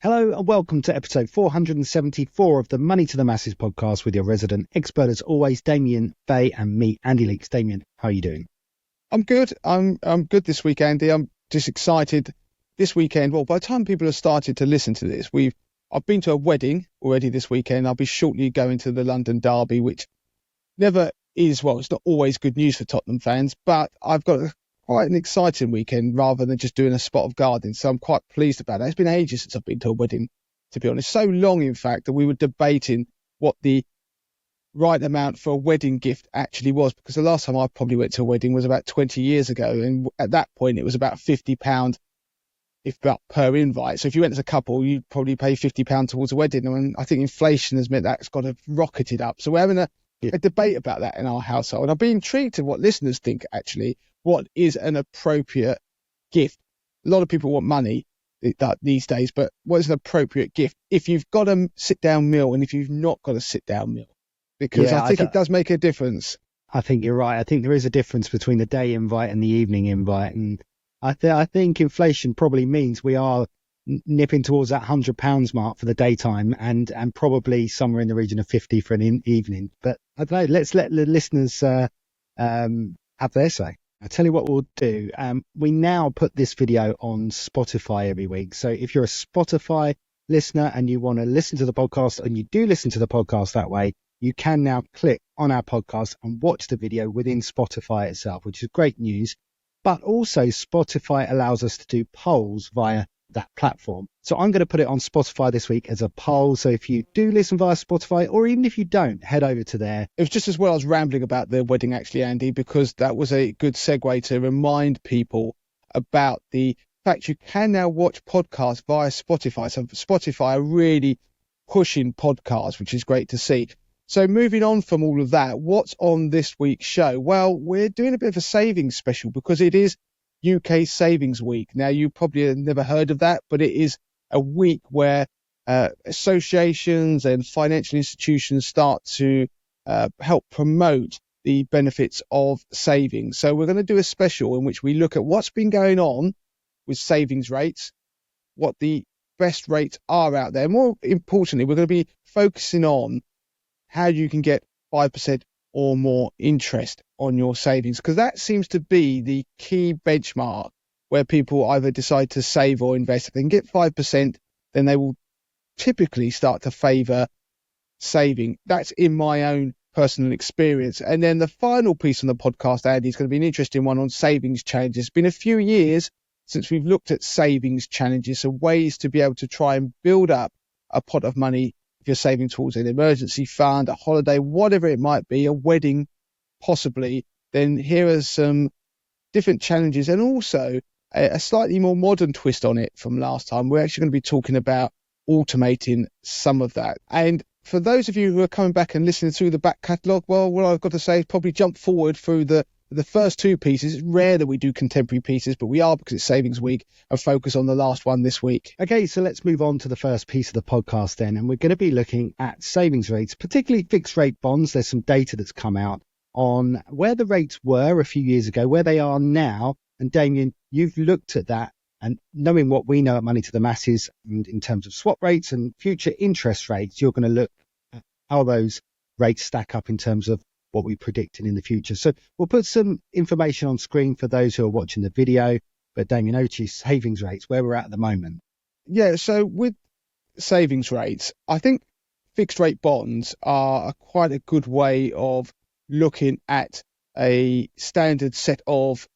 Hello and welcome to episode 474 of the Money to the Masses podcast with your resident expert as always, Damien, Bay and me, Andy Leaks. Damien, how are you doing? I'm good. I'm good this week, Andy. I'm just excited this weekend. Well, by the time people have started to listen to this, I've been to a wedding already this weekend. I'll be shortly going to the London Derby, which never is, well, it's not always good news for Tottenham fans, but I've got quite an exciting weekend rather than just doing a spot of garden. So I'm quite pleased about that. It's been ages since I've been to a wedding, to be honest. So long, in fact, that we were debating what the right amount for a wedding gift actually was, because the last time I probably went to a wedding was about 20 years ago. And at that point, it was about £50, if about per invite. So if you went as a couple, you'd probably pay £50 towards a wedding. And I think inflation has meant that's got to rocketed up. So we're having a debate about that in our household. And I've been intrigued to what listeners think, actually. What is an appropriate gift? A lot of people want money these days, but what is an appropriate gift if you've got a sit-down meal and if you've not got a sit-down meal? Because I think it does make a difference. I think you're right. I think there is a difference between the day invite and the evening invite. And I think inflation probably means we are nipping towards that £100 mark for the daytime and probably somewhere in the region of 50 for an evening. But I don't know, let's let the listeners have their say. I'll tell you what we'll do. We now put this video on Spotify every week. So if you're a Spotify listener and you want to listen to the podcast, and you do listen to the podcast that way, you can now click on our podcast and watch the video within Spotify itself, which is great news. But also Spotify allows us to do polls via that platform. So I'm going to put it on Spotify this week as a poll. So if you do listen via Spotify, or even if you don't, head over to there. It was just as well I was rambling about the wedding, actually, Andy, because that was a good segue to remind people about the fact you can now watch podcasts via Spotify. So Spotify are really pushing podcasts, which is great to see. So moving on from all of that, what's on this week's show? Well, we're doing a bit of a savings special because it is UK Savings Week. Now, you probably have never heard of that, but it is a week where associations and financial institutions start to help promote the benefits of savings. So we're going to do a special in which we look at what's been going on with savings rates, what the best rates are out there. More importantly, we're going to be focusing on how you can get 5% or more interest on your savings, because that seems to be the key benchmark where people either decide to save or invest. If they can get 5%, then they will typically start to favour saving. That's in my own personal experience. And then the final piece on the podcast, Andy, is going to be an interesting one on savings challenges. It's been a few years since we've looked at savings challenges, so ways to be able to try and build up a pot of money if you're saving towards an emergency fund, a holiday, whatever it might be, a wedding possibly. Then here are some different challenges and also a slightly more modern twist on it from last time. We're actually going to be talking about automating some of that. And for those of you who are coming back and listening through the back catalogue, well, what I've got to say is probably jump forward through the first two pieces. It's rare that we do contemporary pieces, but we are, because it's Savings Week, and focus on the last one this week. Okay, so let's move on to the first piece of the podcast then. And we're going to be looking at savings rates, particularly fixed rate bonds. There's some data that's come out on where the rates were a few years ago, where they are now. And Damien, you've looked at that, and knowing what we know at Money to the Masses and in terms of swap rates and future interest rates, you're going to look at how those rates stack up in terms of what we predicted in the future. So we'll put some information on screen for those who are watching the video. But Damien, over to you, savings rates, where we're at the moment. Yeah, so with savings rates, I think fixed rate bonds are quite a good way of looking at a standard set of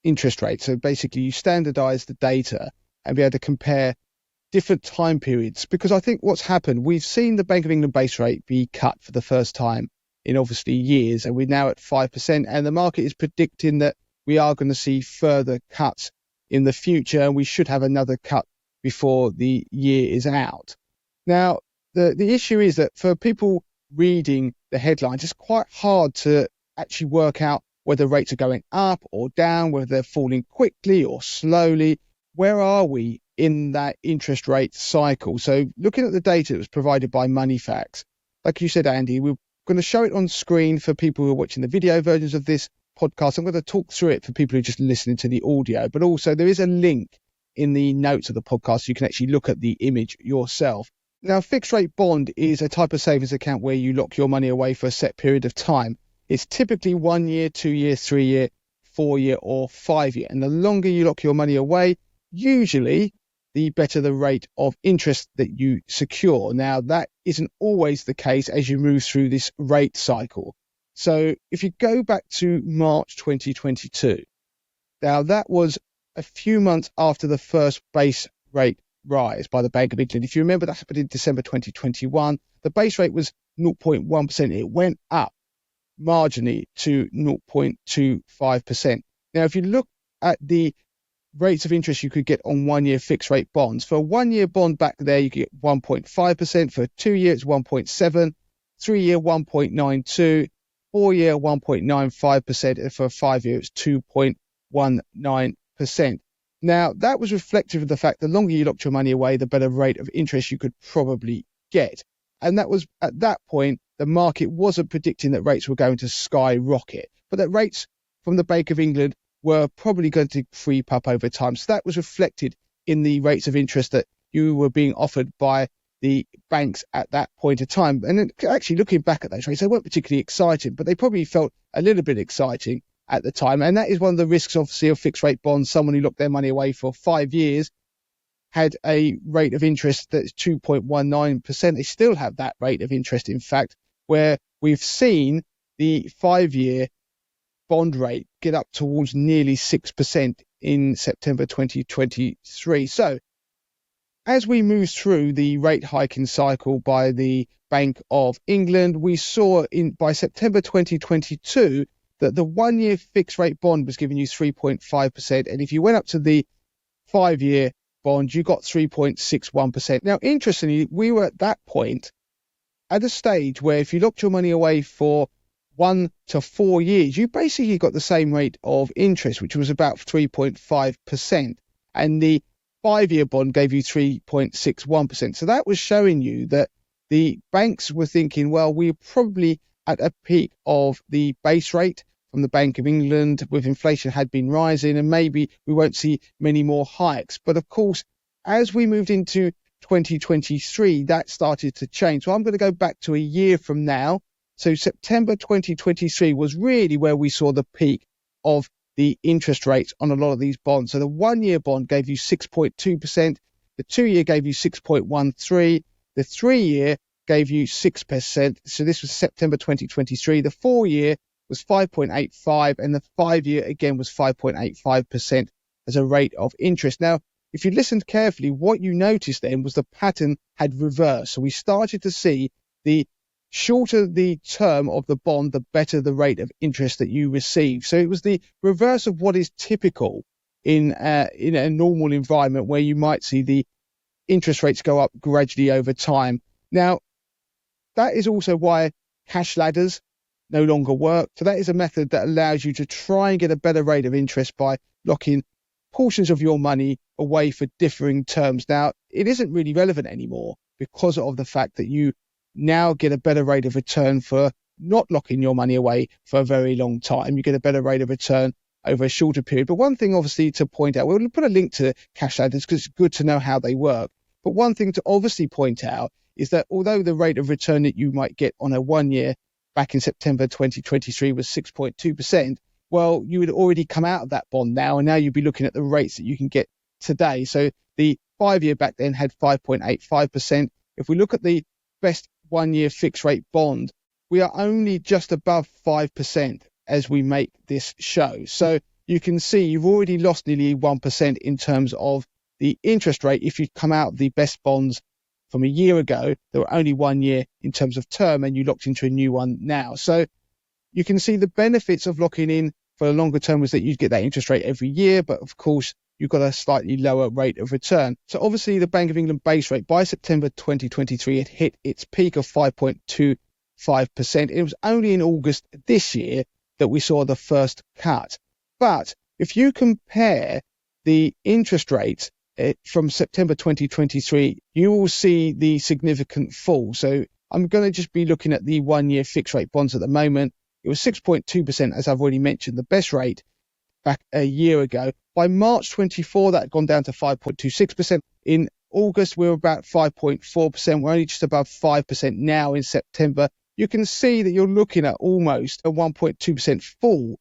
interest rates. So basically you standardize the data and be able to compare different time periods, because I think what's happened, we've seen the Bank of England base rate be cut for the first time in obviously years, and we're now at 5%, and the market is predicting that we are going to see further cuts in the future, and we should have another cut before the year is out. Now, the issue is that for people reading the headlines, it's quite hard to actually work out whether rates are going up or down, whether they're falling quickly or slowly. Where are we in that interest rate cycle? So looking at the data that was provided by Moneyfacts, like you said, Andy, we're going to show it on screen for people who are watching the video versions of this podcast. I'm going to talk through it for people who are just listening to the audio, but also there is a link in the notes of the podcast. You can actually look at the image yourself. Now, fixed rate bond is a type of savings account where you lock your money away for a set period of time. It's typically 1 year, 2 year, 3 year, 4 year, or 5 year. And the longer you lock your money away, usually the better the rate of interest that you secure. Now, that isn't always the case as you move through this rate cycle. So if you go back to March 2022, now that was a few months after the first base rate rise by the Bank of England. If you remember, that happened in December 2021. The base rate was 0.1%. It went up marginally to 0.25%. Now, if you look at the rates of interest you could get on 1 year fixed rate bonds, for a 1 year bond back there, you get 1.5%. For 2 years, it's 1.7%, 3 year, 1.92%, 4 year, 1.95%, and for 5 year, it's 2.19%. Now, that was reflective of the fact the longer you locked your money away, the better rate of interest you could probably get. And that was, at that point, the market wasn't predicting that rates were going to skyrocket, but that rates from the Bank of England were probably going to creep up over time. So that was reflected in the rates of interest that you were being offered by the banks at that point of time. And then actually looking back at those rates, they weren't particularly exciting, but they probably felt a little bit exciting at the time. And that is one of the risks, obviously, of fixed rate bonds. Someone who locked their money away for 5 years had a rate of interest that's 2.19%. They still have that rate of interest, in fact, where we've seen the 5 year bond rate get up towards nearly 6% in September 2023. So as we move through the rate hiking cycle by the Bank of England, we saw by September 2022 that the 1 year fixed rate bond was giving you 3.5%. And if you went up to the 5 year bond, you got 3.61%. Now, interestingly, we were at that point at a stage where if you locked your money away for 1 to 4 years, you basically got the same rate of interest, which was about 3.5%. And the 5 year bond gave you 3.61%. So that was showing you that the banks were thinking, well, we're probably at a peak of the base rate from the Bank of England, with inflation had been rising, and maybe we won't see many more hikes. But of course, as we moved into 2023, that started to change. So I'm going to go back to a year from now. So September 2023 was really where we saw the peak of the interest rates on a lot of these bonds. So the 1 year bond gave you 6.2%, the 2 year gave you 6.13%, the 3 year gave you 6%. So this was September 2023. The 4 year was 5.85%, and the 5 year again was 5.85% as a rate of interest. Now, if you listened carefully, what you noticed then was the pattern had reversed. So we started to see the shorter the term of the bond, the better the rate of interest that you receive. So it was the reverse of what is typical in a normal environment where you might see the interest rates go up gradually over time. Now, that is also why cash ladders no longer work. So that is a method that allows you to try and get a better rate of interest by locking portions of your money away for differing terms. Now, it isn't really relevant anymore because of the fact that you now get a better rate of return for not locking your money away for a very long time. You get a better rate of return over a shorter period. But one thing obviously to point out, we'll put a link to cash ladders because it's good to know how they work. But one thing to obviously point out is that although the rate of return that you might get on a 1 year back in September 2023 was 6.2%, well, you would already come out of that bond now, and now you'd be looking at the rates that you can get today. So the 5 year back then had 5.85%. If we look at the best 1 year fixed rate bond, we are only just above 5% as we make this show. So you can see you've already lost nearly 1% in terms of the interest rate if you come out of the best bonds from a year ago that were only 1 year in terms of term, and you locked into a new one now. So you can see the benefits of locking in for a longer term was that you get that interest rate every year, but of course you've got a slightly lower rate of return. So obviously the Bank of England base rate by September 2023 had hit its peak of 5.25%. It was only in August this year that we saw the first cut. But if you compare the interest rates from September 2023, you will see the significant fall. So I'm going to just be looking at the 1 year fixed rate bonds at the moment. It was 6.2%, as I've already mentioned, the best rate back a year ago. By March 24, that had gone down to 5.26%. In August, we were about 5.4%. We're only just above 5% now in September. You can see that you're looking at almost a 1.2% fall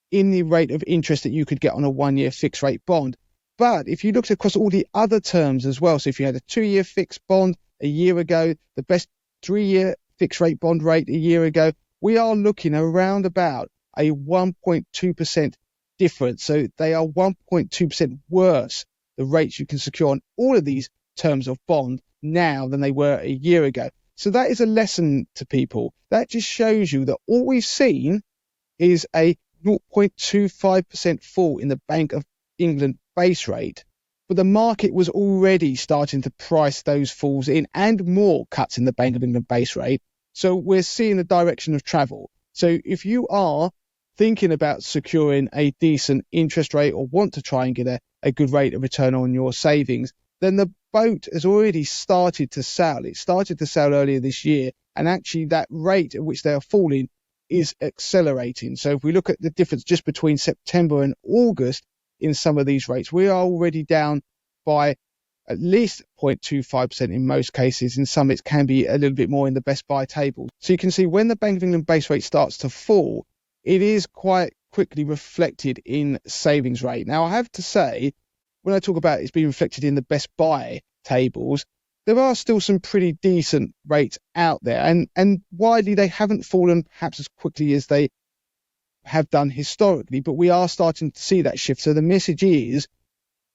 in the rate of interest that you could get on a 1-year fixed rate bond. But if you looked across all the other terms as well, so if you had a 2-year fixed bond a year ago, the best 3-year fixed rate bond rate a year ago, we are looking around about a 1.2% difference. So they are 1.2% worse, the rates you can secure on all of these terms of bond now than they were a year ago. So that is a lesson to people. That just shows you that all we've seen is a 0.25% fall in the Bank of England base rate, but the market was already starting to price those falls in and more cuts in the Bank of England base rate. So we're seeing the direction of travel. So if you are thinking about securing a decent interest rate or want to try and get a good rate of return on your savings, then the boat has already started to sail. It started to sail earlier this year, and actually that rate at which they are falling is accelerating. So if we look at the difference just between September and August in some of these rates, we are already down by at least 0.25% in most cases. In some, it can be a little bit more in the best buy table. So you can see when the Bank of England base rate starts to fall, it is quite quickly reflected in savings rate. Now, I have to say, when I talk about it's being reflected in the best buy tables, there are still some pretty decent rates out there, and widely they haven't fallen perhaps as quickly as they have done historically, but we are starting to see that shift. So the message is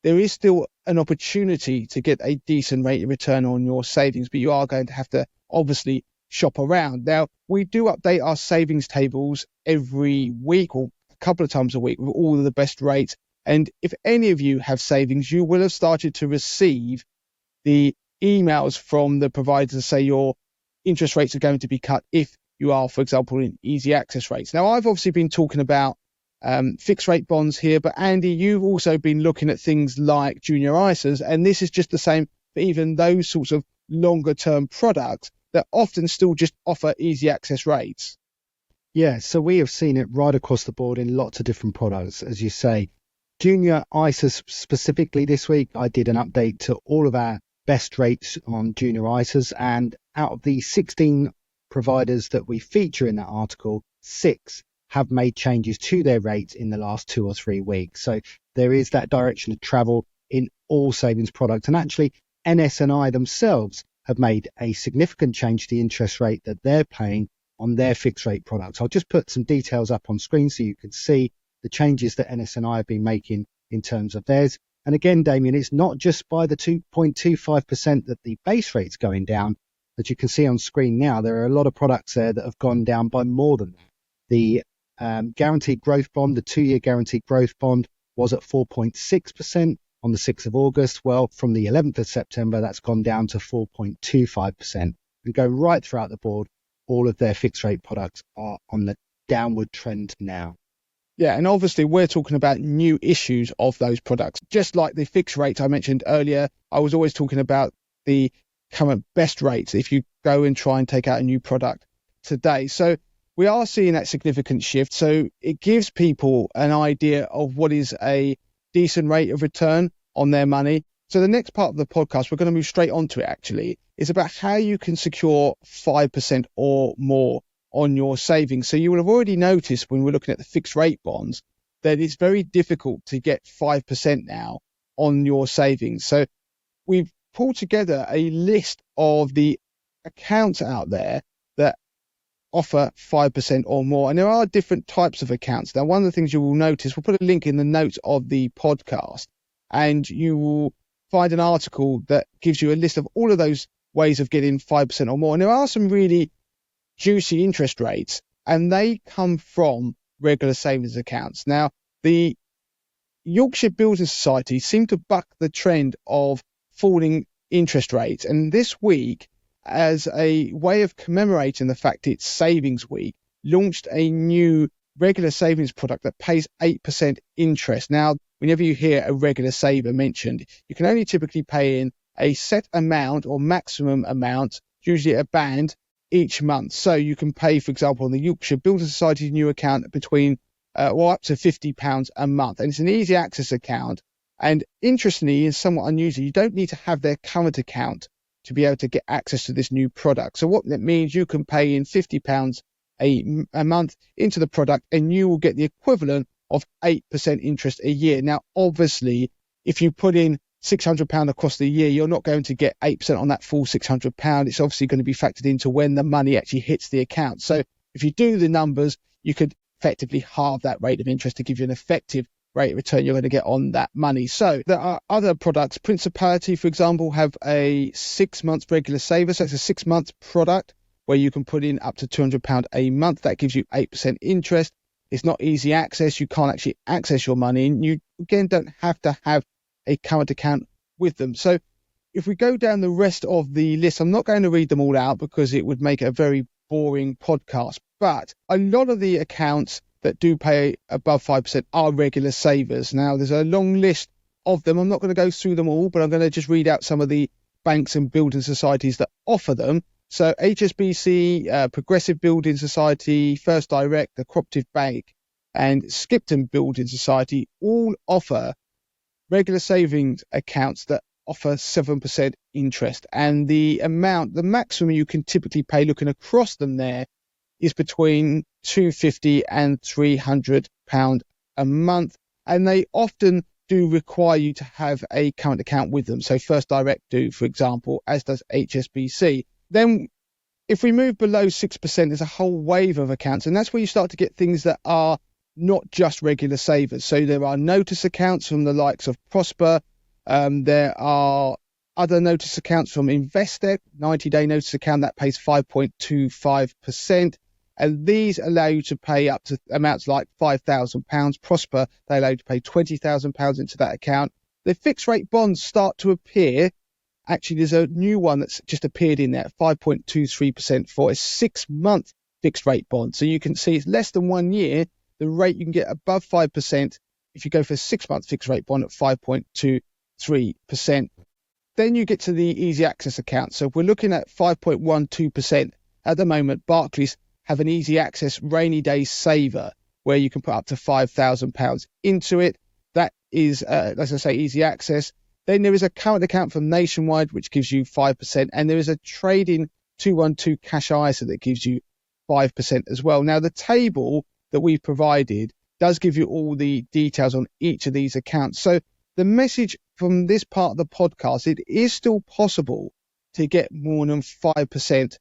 there is still an opportunity to get a decent rate of return on your savings, but you are going to have to obviously shop around. Now, we do update our savings tables every week or a couple of times a week with all of the best rates. And if any of you have savings, you will have started to receive the emails from the providers to say your interest rates are going to be cut if you are, for example, in easy access rates. Now, I've obviously been talking about fixed rate bonds here, but Andy, you've also been looking at things like junior ISAs, and this is just the same for even those sorts of longer term products that often still just offer easy access rates. Yeah, so we have seen it right across the board in lots of different products, as you say. Junior ISAs specifically this week, I did an update to all of our best rates on junior ISAs, and out of the 16 providers that we feature in that article, 6 have made changes to their rates in the last 2 or 3 weeks. So there is that direction of travel in all savings products. And actually, NS&I themselves have made a significant change to the interest rate that they're paying on their fixed rate products. I'll just put some details up on screen so you can see the changes that NS&I have been making in terms of theirs. And again, Damien, it's not just by the 2.25% that the base rate's going down. As you can see on screen now, there are a lot of products there that have gone down by more than that. The guaranteed growth bond, the 2-year guaranteed growth bond, was at 4.6% on the 6th of August. Well, from the 11th of September, that's gone down to 4.25%. And go right throughout the board, all of their fixed rate products are on the downward trend now. Yeah, and obviously we're talking about new issues of those products. Just like the fixed rates I mentioned earlier, I was always talking about the current best rates if you go and try and take out a new product today. So we are seeing that significant shift. So it gives people an idea of what is a decent rate of return on their money. So the next part of the podcast, we're going to move straight onto it actually, is about how you can secure 5% or more on your savings. So you will have already noticed when we're looking at the fixed rate bonds that it's very difficult to get 5% now on your savings. So we've pulled together a list of the accounts out there that offer 5% or more. And there are different types of accounts. Now, one of the things you will notice, we'll put a link in the notes of the podcast, and you will find an article that gives you a list of all of those ways of getting 5% or more. And there are some really juicy interest rates, and they come from regular savings accounts. Now, the Yorkshire Building Society seem to buck the trend of falling interest rates, and this week, as a way of commemorating the fact it's savings week, launched a new regular savings product that pays 8% interest. Now, whenever you hear a regular saver mentioned, you can only typically pay in a set amount or maximum amount, usually a band, each month. So you can pay, for example, on the Yorkshire Building Society's new account between or up to £50 a month. And it's an easy access account. And interestingly, and somewhat unusual, you don't need to have their current account to be able to get access to this new product. So what that means, you can pay in £50 a month into the product, and you will get the equivalent of 8% interest a year. Now, obviously, if you put in £600 across the year, you're not going to get 8% on that full £600. It's obviously going to be factored into when the money actually hits the account. So if you do the numbers, you could effectively halve that rate of interest to give you an effective rate of return you're going to get on that money. So there are other products. Principality, for example, have a 6 months regular saver. So it's a 6 month product where you can put in up to £200 a month. That gives you 8% interest. It's not easy access. You can't actually access your money, and you again don't have to have a current account with them. So if we go down the rest of the list, I'm not going to read them all out because it would make a very boring podcast, but a lot of the accounts that do pay above 5% are regular savers. Now, there's a long list of them. I'm not going to go through them all, but I'm going to just read out some of the banks and building societies that offer them. So HSBC, Progressive Building Society, First Direct, the Cooperative Bank, and Skipton Building Society all offer regular savings accounts that offer 7% interest. And the maximum you can typically pay looking across them there is between £250 and £300 a month. And they often do require you to have a current account with them. So First Direct do, for example, as does HSBC. Then if we move below 6%, there's a whole wave of accounts. And that's where you start to get things that are not just regular savers. So there are notice accounts from the likes of Prosper. There are other notice accounts from Investec, 90-day notice account that pays 5.25%. And these allow you to pay up to amounts like £5,000. Prosper, they allow you to pay £20,000 into that account. The fixed rate bonds start to appear. Actually, there's a new one that's just appeared in there, 5.23% for a 6 month fixed rate bond. So you can see it's less than 1 year. The rate you can get above 5% if you go for a 6 month fixed rate bond at 5.23%. Then you get to the easy access account. So if we're looking at 5.12% at the moment, Barclays have an easy access rainy day saver where you can put up to £5,000 into it. That is, as I say, easy access. Then there is a current account from Nationwide, which gives you 5%. And there is a trading 212 cash ISA that gives you 5% as well. Now, the table that we've provided does give you all the details on each of these accounts. So the message from this part of the podcast, it is still possible to get more than 5%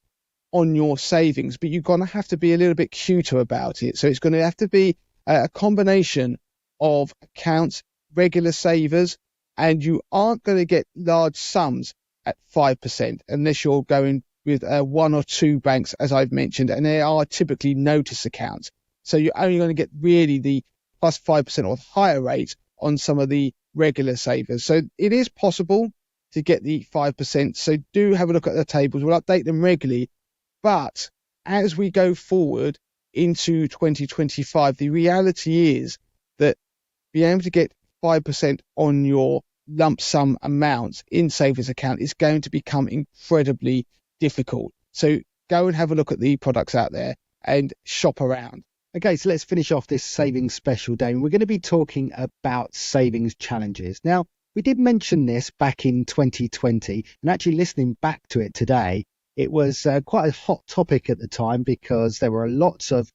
on your savings, but you're going to have to be a little bit cuter about it. So it's going to have to be a combination of accounts, regular savers, and you aren't going to get large sums at 5% unless you're going with one or two banks, as I've mentioned, and they are typically notice accounts. So you're only going to get really the plus 5% or higher rates on some of the regular savers. So it is possible to get the 5%. So do have a look at the tables. We'll update them regularly. But as we go forward into 2025, the reality is that being able to get 5% on your lump sum amounts in savings account is going to become incredibly difficult. So go and have a look at the products out there and shop around. Okay, so let's finish off this savings special, Damien. We're going to be talking about savings challenges. Now, we did mention this back in 2020, and actually listening back to it today, it was quite a hot topic at the time because there were lots of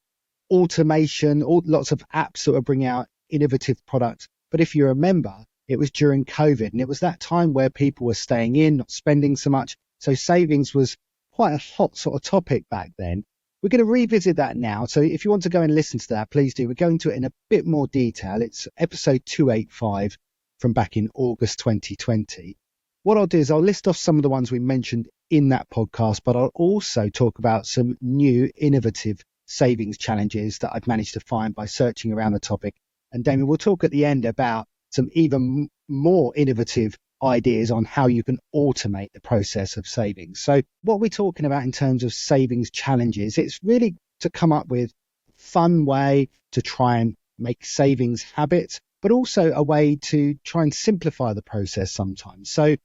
automation, lots of apps that were bringing out innovative products. But if you remember, it was during COVID, and it was that time where people were staying in, not spending so much. So savings was quite a hot sort of topic back then. We're going to revisit that now. So if you want to go and listen to that, please do. We're going to it in a bit more detail. It's episode 285 from back in August 2020. What I'll do is I'll list off some of the ones we mentioned in that podcast, but I'll also talk about some new innovative savings challenges that I've managed to find by searching around the topic. And Damien, we'll talk at the end about some even more innovative ideas on how you can automate the process of savings. So what we're talking about in terms of savings challenges, it's really to come up with a fun way to try and make savings habits, but also a way to try and simplify the process sometimes. So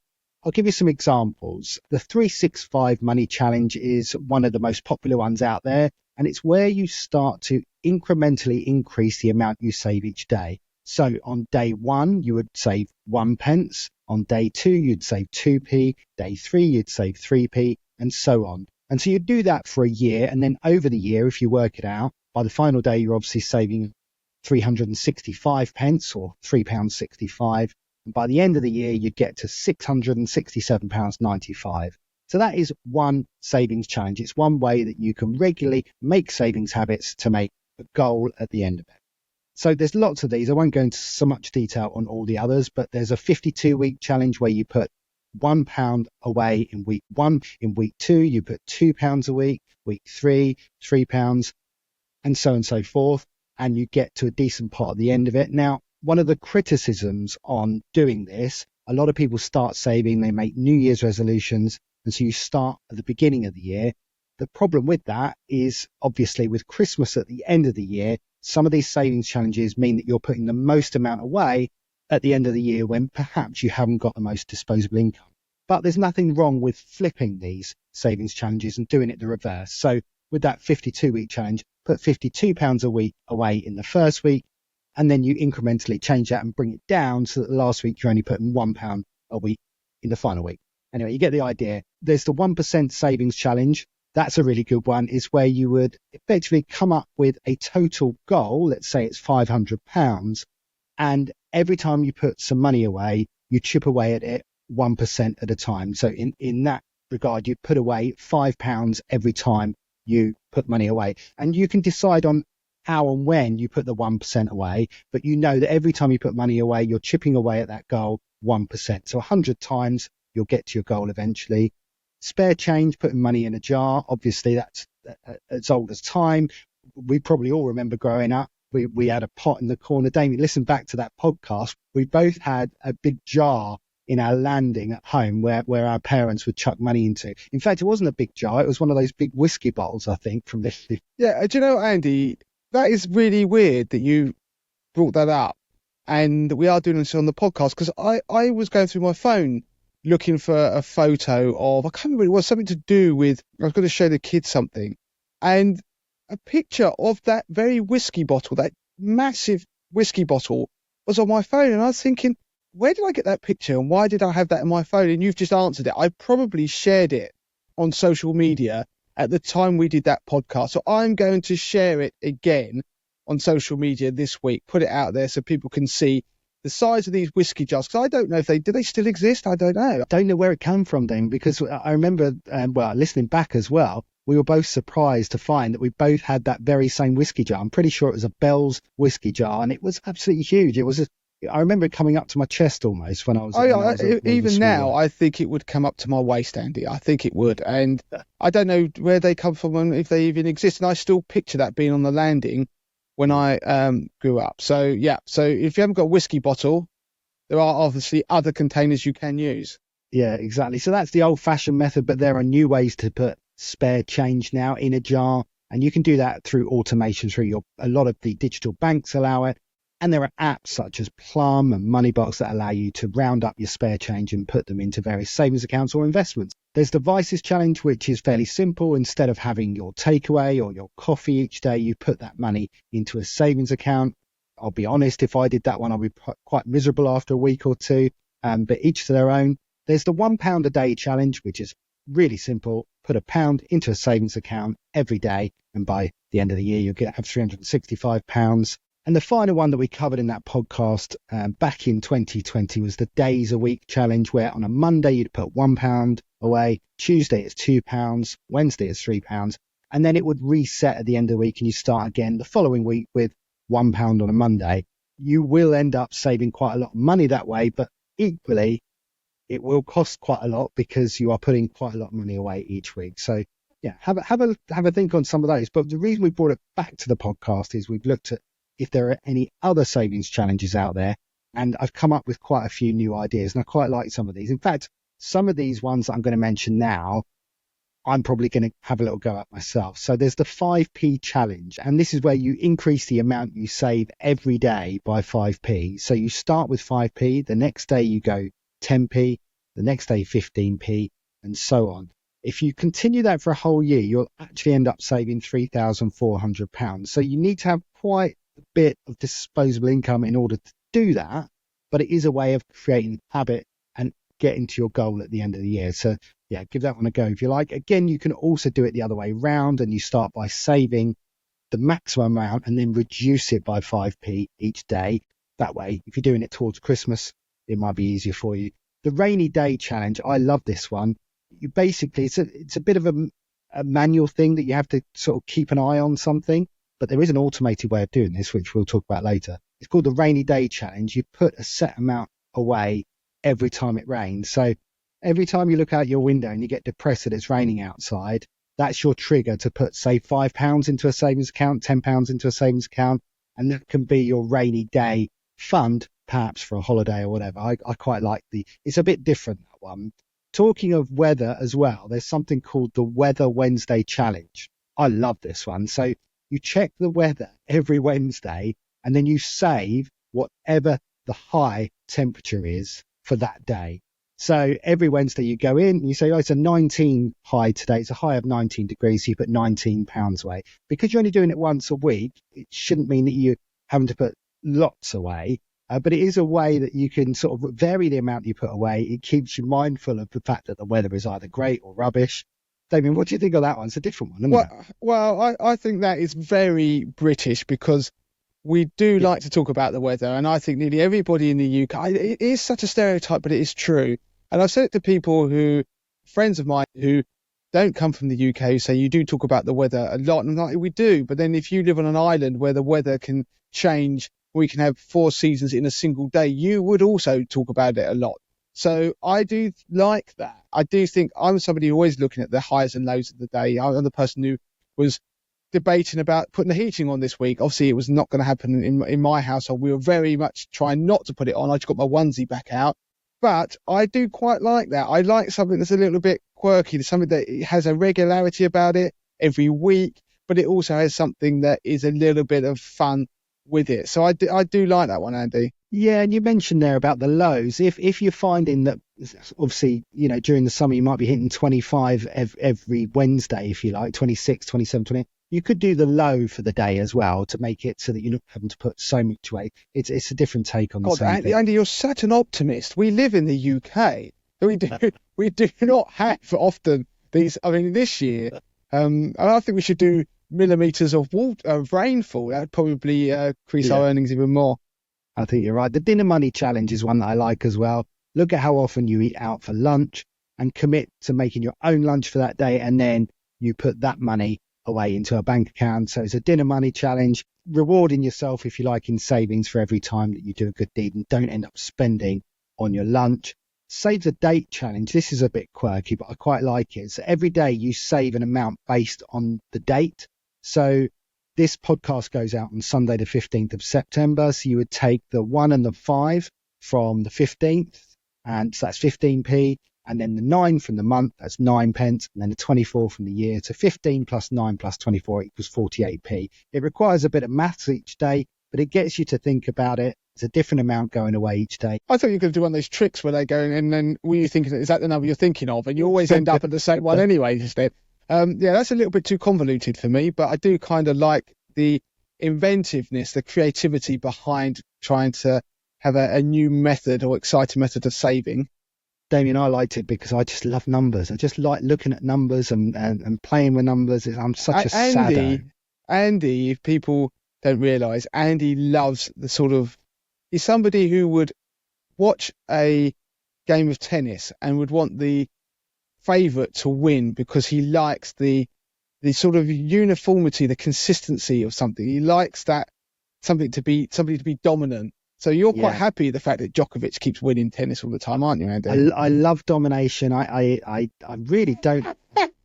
I'll give you some examples. The 365 money challenge is one of the most popular ones out there. And it's where you start to incrementally increase the amount you save each day. So on day 1, you would save 1 pence. On day 2, you'd save 2p. Day 3, you'd save 3p, and so on. And so you do that for a year. And then over the year, if you work it out, by the final day, you're obviously saving 365 pence or £3.65. And by the end of the year, you'd get to £667.95. So that is one savings challenge. It's one way that you can regularly make savings habits to make a goal at the end of it. So there's lots of these. I won't go into so much detail on all the others, but there's a 52-week challenge where you put £1 away in week 1. In week 2, you put £2 a week. Week 3, £3, and so forth. And you get to a decent pot at the end of it. Now, one of the criticisms on doing this, a lot of people start saving, they make New Year's resolutions, and so you start at the beginning of the year. The problem with that is obviously with Christmas at the end of the year, some of these savings challenges mean that you're putting the most amount away at the end of the year when perhaps you haven't got the most disposable income. But there's nothing wrong with flipping these savings challenges and doing it the reverse. So with that 52-week challenge, put £52 a week away in the first week, and then you incrementally change that and bring it down so that the last week you're only putting £1 a week in the final week. Anyway, you get the idea. There's the 1% savings challenge. That's a really good one. It's where you would effectively come up with a total goal. Let's say it's £500. And every time you put some money away, you chip away at it 1% at a time. So in that regard, you put away £5 every time you put money away. And you can decide on how and when you put the 1% away, but you know that every time you put money away, you're chipping away at that goal 1%. So 100 times, you'll get to your goal eventually. Spare change, putting money in a jar. Obviously, that's as old as time. We probably all remember growing up. We had a pot in the corner. Damien, listen back to that podcast. We both had a big jar in our landing at home where our parents would chuck money into. In fact, it wasn't a big jar. It was one of those big whiskey bottles, I think, from this. Yeah, do you know, Andy, that is really weird that you brought that up. And we are doing this on the podcast because I was going through my phone looking for a photo of, I can't remember, it was something to do with, I was going to show the kids something. And a picture of that very whiskey bottle, that massive whiskey bottle, was on my phone. And I was thinking, where did I get that picture and why did I have that in my phone? And you've just answered it. I probably shared it on social media at the time we did that podcast. So I'm going to share it again on social media this week, put it out there so people can see the size of these whiskey jars. Because I don't know if do they still exist? I don't know. I don't know where it came from, Dane, because I remember, listening back as well, we were both surprised to find that we both had that very same whiskey jar. I'm pretty sure it was a Bell's whiskey jar, and it was absolutely huge. It was I remember it coming up to my chest almost when I was. Even now, I think it would come up to my waist, Andy. I think it would, and I don't know where they come from and if they even exist. And I still picture that being on the landing when I grew up. So yeah, so if you haven't got a whiskey bottle, there are obviously other containers you can use. Yeah, exactly. So that's the old-fashioned method, but there are new ways to put spare change now in a jar, and you can do that through automation. A lot of the digital banks allow it. And there are apps such as Plum and Moneybox that allow you to round up your spare change and put them into various savings accounts or investments. There's the Vices Challenge, which is fairly simple. Instead of having your takeaway or your coffee each day, you put that money into a savings account. I'll be honest, if I did that one, I'd be quite miserable after a week or two, but each to their own. There's the £1 a day challenge, which is really simple. Put £1 into a savings account every day, and by the end of the year, you'll have £365. And the final one that we covered in that podcast back in 2020 was the days a week challenge, where on a Monday you'd put £1 away, Tuesday it's £2, Wednesday it's £3, and then it would reset at the end of the week and you start again the following week with £1 on a Monday. You will end up saving quite a lot of money that way, but equally it will cost quite a lot because you are putting quite a lot of money away each week. So yeah, have a think on some of those. But the reason we brought it back to the podcast is we've looked at if there are any other savings challenges out there. And I've come up with quite a few new ideas, and I quite like some of these. In fact, some of these ones that I'm going to mention now, I'm probably going to have a little go at myself. So there's the 5p challenge, and this is where you increase the amount you save every day by 5p. So you start with 5p, the next day you go 10p, the next day 15p, and so on. If you continue that for a whole year, you'll actually end up saving £3,400. So you need to have quite a bit of disposable income in order to do that. But it is a way of creating habit and getting to your goal at the end of the year. So yeah, give that one a go if you like. Again, you can also do it the other way round, and you start by saving the maximum amount and then reduce it by 5p each day. That way, if you're doing it towards Christmas, it might be easier for you. The rainy day challenge, I love this one. You basically, it's a bit of a manual thing that you have to sort of keep an eye on something, but there is an automated way of doing this, which we'll talk about later. It's called the rainy day challenge. You put a set amount away every time it rains. So every time you look out your window and you get depressed that it's raining outside, that's your trigger to put, say, £5 into a savings account, £10 into a savings account, and that can be your rainy day fund, perhaps for a holiday or whatever. I quite like it's a bit different, that one. Talking of weather as well, there's something called the Weather Wednesday Challenge. I love this one. So you check the weather every Wednesday and then you save whatever the high temperature is for that day. So every Wednesday you go in and you say, oh, it's a 19 high today. It's a high of 19 degrees. So you put £19 away. Because you're only doing it once a week, it shouldn't mean that you're having to put lots away. But it is a way that you can sort of vary the amount you put away. It keeps you mindful of the fact that the weather is either great or rubbish. Damien, what do you think of that one? It's a different one, isn't it? Well, I think that is very British because we do like to talk about the weather. And I think nearly everybody in the UK, it is such a stereotype, but it is true. And I've said it to people friends of mine who don't come from the UK, who say you do talk about the weather a lot. And I'm like, we do. But then if you live on an island where the weather can change, we can have 4 seasons in a single day, you would also talk about it a lot. So I do like that. I do think I'm somebody always looking at the highs and lows of the day. I'm the person who was debating about putting the heating on this week. Obviously, it was not going to happen in my household. We were very much trying not to put it on. I just got my onesie back out. But I do quite like that. I like something that's a little bit quirky, something that has a regularity about it every week, but it also has something that is a little bit of fun with it. So I do like that one, Andy. Yeah, and you mentioned there about the lows. If you're finding that, obviously, during the summer you might be hitting 25 every Wednesday, if you like, 26, 27, 20. You could do the low for the day as well to make it so that you're not having to put so much away. It's a different take on the same thing. Andy, you're such an optimist. We live in the UK. We do not have often these. I mean, this year, I think we should do millimeters of rainfall. That would probably increase our earnings even more. I think you're right. The dinner money challenge is one that I like as well. Look at how often you eat out for lunch and commit to making your own lunch for that day, and then you put that money away into a bank account. So it's a dinner money challenge, rewarding yourself, if you like, in savings for every time that you do a good deed and don't end up spending on your lunch. Save the date challenge. This is a bit quirky, but I quite like it. So every day you save an amount based on the date. So this podcast goes out on Sunday, the 15th of September. So you would take the 1 and the 5 from the 15th, and so that's 15p. And then the 9 from the month, that's 9 pence. And then the 24 from the year. So 15 plus 9 plus 24 equals 48p. It requires a bit of maths each day, but it gets you to think about it. It's a different amount going away each day. I thought you were going to do one of those tricks where they go in and then were you thinking, is that the number you're thinking of? And you always end up at the same one anyway, instead. Yeah, that's a little bit too convoluted for me, but I do kind of like the inventiveness, the creativity behind trying to have a new method or exciting method of saving. Damien, I liked it because I just love numbers. I just like looking at numbers and playing with numbers. I'm such a saddo. Andy, if people don't realise, Andy loves he's somebody who would watch a game of tennis and would want the favourite to win because he likes the sort of uniformity, the consistency of something. He likes that somebody to be dominant. So you're quite happy the fact that Djokovic keeps winning tennis all the time, aren't you, Andy? I love domination. I really don't.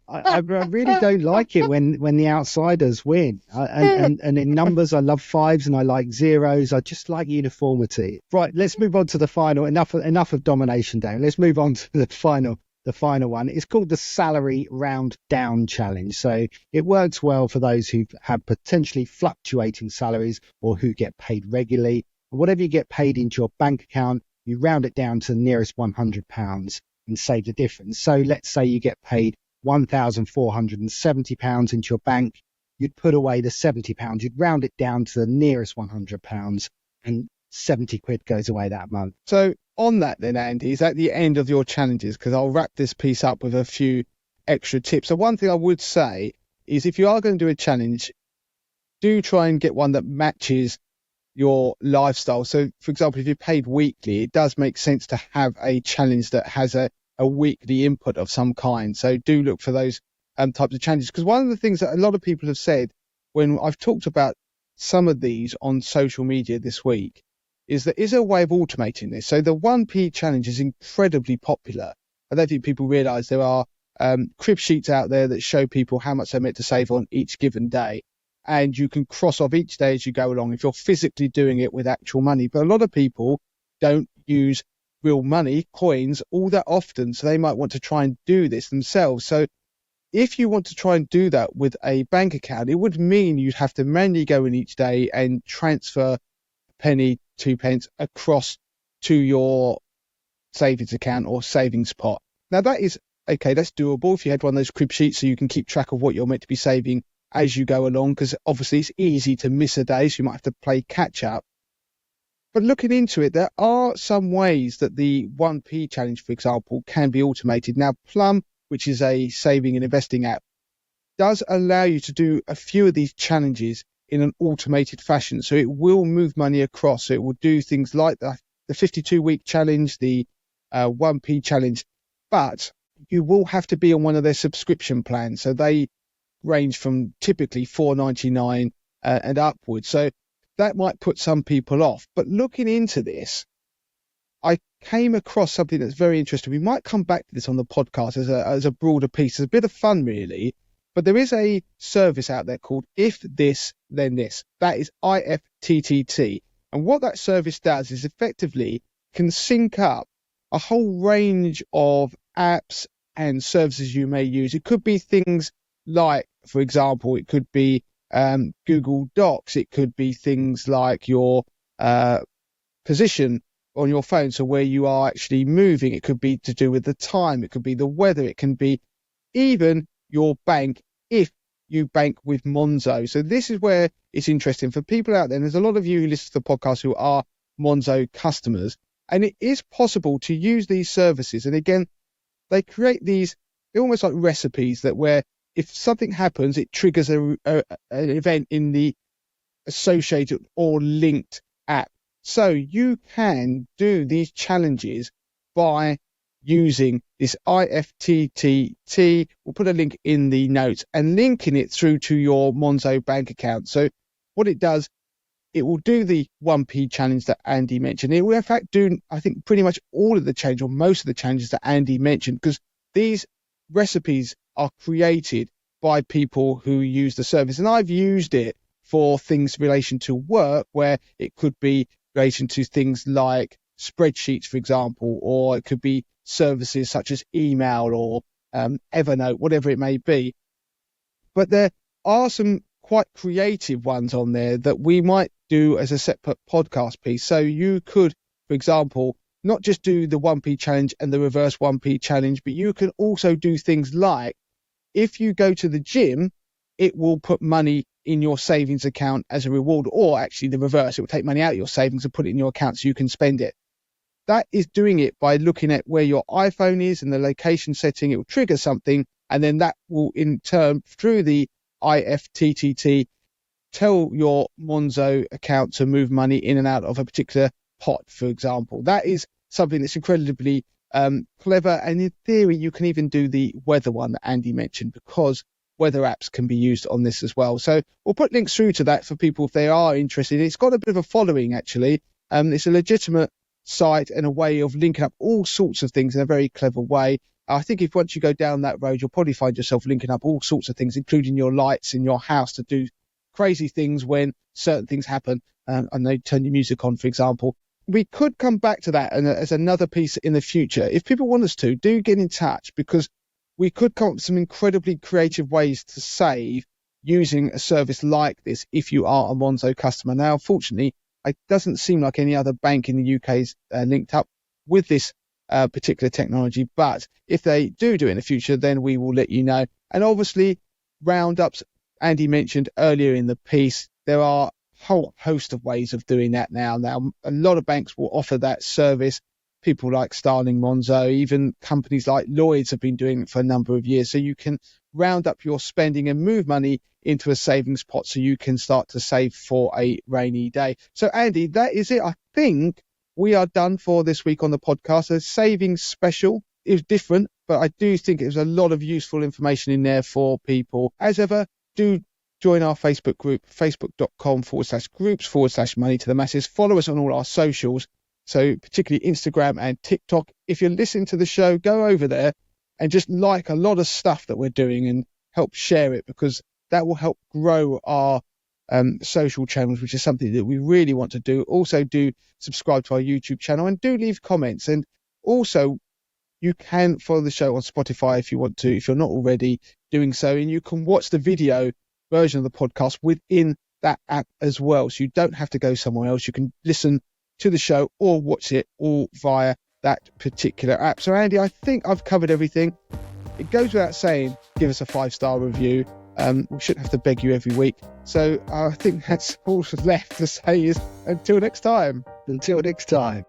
I really don't like it when the outsiders win. And in numbers, I love 5s and I like 0s. I just like uniformity. Right, let's move on to the final. Enough of domination, Dan. Let's move on to the final one. It's called the salary round down challenge. So it works well for those who have potentially fluctuating salaries or who get paid regularly. Whatever you get paid into your bank account, you round it down to the nearest £100 and save the difference. So let's say you get paid £1,470 into your bank, you'd put away the £70. You'd round it down to the nearest £100, and 70 quid goes away that month. So on that then, Andy, is that the end of your challenges? Because I'll wrap this piece up with a few extra tips. So one thing I would say is if you are going to do a challenge, do try and get one that matches your lifestyle. So, for example, if you're paid weekly, it does make sense to have a challenge that has a weekly input of some kind. So do look for those types of challenges. Because one of the things that a lot of people have said when I've talked about some of these on social media this week is there is a way of automating this. So the 1p challenge is incredibly popular. I don't think people realise there are crib sheets out there that show people how much they're meant to save on each given day. And you can cross off each day as you go along if you're physically doing it with actual money. But a lot of people don't use real money, coins, all that often. So they might want to try and do this themselves. So if you want to try and do that with a bank account, it would mean you'd have to manually go in each day and transfer a penny, 2 pence across to your savings account or savings pot. Now that is okay, that's doable if you had one of those crib sheets so you can keep track of what you're meant to be saving as you go along, because obviously it's easy to miss a day, so you might have to play catch up. But looking into it, there are some ways that the 1p challenge, for example, can be automated. Now, Plum, which is a saving and investing app, does allow you to do a few of these challenges in an automated fashion. So it will move money across. So it will do things like the 52-week challenge, the 1p challenge, but you will have to be on one of their subscription plans. So they range from typically $4.99 and upwards. So that might put some people off. But looking into this, I came across something that's very interesting. We might come back to this on the podcast as a broader piece. It's a bit of fun, really. But there is a service out there called If This, Then This. That is IFTTT. And what that service does is effectively can sync up a whole range of apps and services you may use. It could be things like, for example, it could be Google Docs. It could be things like your position on your phone, so where you are actually moving. It could be to do with the time. It could be the weather. It can be even your bank if you bank with Monzo. So this is where it's interesting for people out there. And there's a lot of you who listen to the podcast who are Monzo customers, and it is possible to use these services. And again, they create these, they're almost like recipes that where if something happens, it triggers an event in the associated or linked app. So you can do these challenges by using this IFTTT. We'll put a link in the notes and linking it through to your Monzo bank account. So what it does, it will do the 1p challenge that Andy mentioned. It will in fact do, I think, pretty much all of the change or most of the changes that Andy mentioned, because these recipes are created by people who use the service. And I've used it for things in relation to work, where it could be relation to things like spreadsheets, for example, or it could be services such as email or Evernote, whatever it may be. But there are some quite creative ones on there that we might do as a separate podcast piece. So you could, for example, not just do the 1p challenge and the reverse 1p challenge, but you can also do things like, if you go to the gym, it will put money in your savings account as a reward, or actually the reverse, it will take money out of your savings and put it in your account so you can spend it. That is doing it by looking at where your iPhone is and the location setting. It will trigger something, and then that will in turn, through the IFTTT, tell your Monzo account to move money in and out of a particular pot, for example. That is something that's incredibly clever, and in theory you can even do the weather one that Andy mentioned, because weather apps can be used on this as well. So we'll put links through to that for people if they are interested. It's got a bit of a following, actually. It's a legitimate site and a way of linking up all sorts of things in a very clever way. I think if once you go down that road, you'll probably find yourself linking up all sorts of things, including your lights in your house, to do crazy things when certain things happen, and they turn your music on, for example. We could come back to that as another piece in the future. If people want us to, do get in touch, because we could come up with some incredibly creative ways to save using a service like this if you are a Monzo customer. Now, unfortunately, it doesn't seem like any other bank in the UK is linked up with this particular technology. But if they do it in the future, then we will let you know. And obviously, roundups, Andy mentioned earlier in the piece, there are a whole host of ways of doing that now. Now, a lot of banks will offer that service. People like Starling, Monzo, even companies like Lloyd's have been doing it for a number of years. So you can round up your spending and move money into a savings pot so you can start to save for a rainy day. So, Andy, that is it. I think we are done for this week on the podcast. A savings special. It was different, but I do think it was a lot of useful information in there for people. As ever, do join our Facebook group, facebook.com/groups/money to the masses. Follow us on all our socials. So particularly Instagram and TikTok. If you're listening to the show, go over there and just like a lot of stuff that we're doing and help share it, because that will help grow our social channels, which is something that we really want to do. Also, do subscribe to our YouTube channel and do leave comments. And also, you can follow the show on Spotify if you want to, if you're not already doing so. And you can watch the video version of the podcast within that app as well. So you don't have to go somewhere else. You can listen to the show or watch it all via that particular app. So, Andy, I think I've covered everything. It goes without saying, give us a 5-star review. We shouldn't have to beg you every week. So I think that's all left to say is until next time. Until next time.